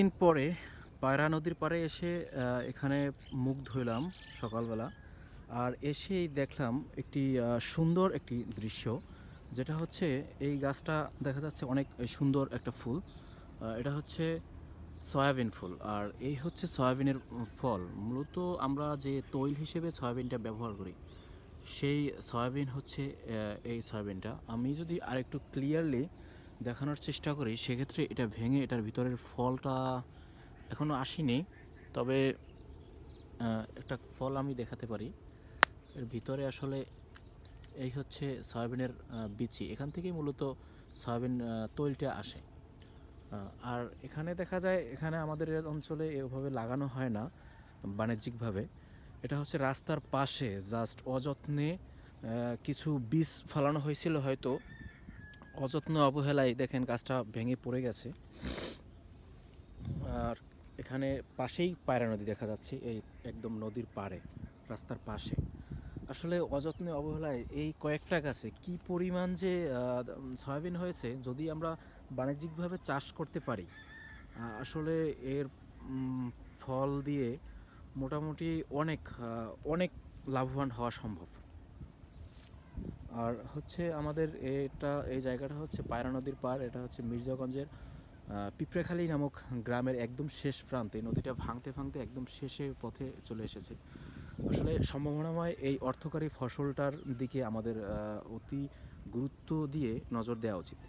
দিন পরে পায়রা নদীর পাড়ে এসে এখানে মুখ ধুলাম সকালবেলা। আর এসেই দেখলাম একটি সুন্দর একটি দৃশ্য। যেটা হচ্ছে এই গাছটা দেখা যাচ্ছে অনেক সুন্দর একটা ফুল। এটা হচ্ছে সয়াবিন ফুল। আর এই হচ্ছে সয়াবিনের ফল। মূলত আমরা যে তৈল হিসেবে সয়াবিনটা ব্যবহার করি, সেই সয়াবিন হচ্ছে এই সয়াবিনটা। আমি যদি আরেকটু ক্লিয়ারলি দেখানোর চেষ্টা করি, সেক্ষেত্রে এটা ভেঙে এটার ভিতরের ফলটা এখনও আসেনি। তবে একটা ফল আমি দেখাতে পারি। এর ভিতরে আসলে এই হচ্ছে সয়াবিনের বিচি। এখান থেকেই মূলত সয়াবিন তৈলটা আসে। আর এখানে দেখা যায়, এখানে আমাদের এই অঞ্চলে এভাবে লাগানো হয় না বাণিজ্যিকভাবে। এটা হচ্ছে রাস্তার পাশে জাস্ট অযত্নে কিছু বীজ ফেলানো হয়েছিল হয়তো। অযত্ন অবহেলায় দেখেন গাছটা ভেঙে পড়ে গেছে। আর এখানে পাশেই পায়রা নদী দেখা যাচ্ছে, এই একদম নদীর পাড়ে, রাস্তার পাশে। আসলে অযত্নে অবহেলায় এই কয়েকটা গাছে কি পরিমাণ যে সয়াবিন হয়েছে, যদি আমরা বাণিজ্যিকভাবে চাষ করতে পারি, আসলে এর ফল দিয়ে মোটামুটি অনেক অনেক লাভবান হওয়া সম্ভব। আর হচ্ছে আমাদের এই জায়গাটা হচ্ছে পায়রা নদীর পাড়। এটা হচ্ছে মির্জাগঞ্জের পিঁপড়েখালী নামক গ্রামের একদম শেষ প্রান্তে। নদীটা ভাঙতে ভাঙতে একদম শেষের পথে চলে এসেছে। আসলে সম্ভাবনাময় এই অর্থকরী ফসলটার দিকে আমাদের অতি গুরুত্ব দিয়ে নজর দেওয়া উচিত।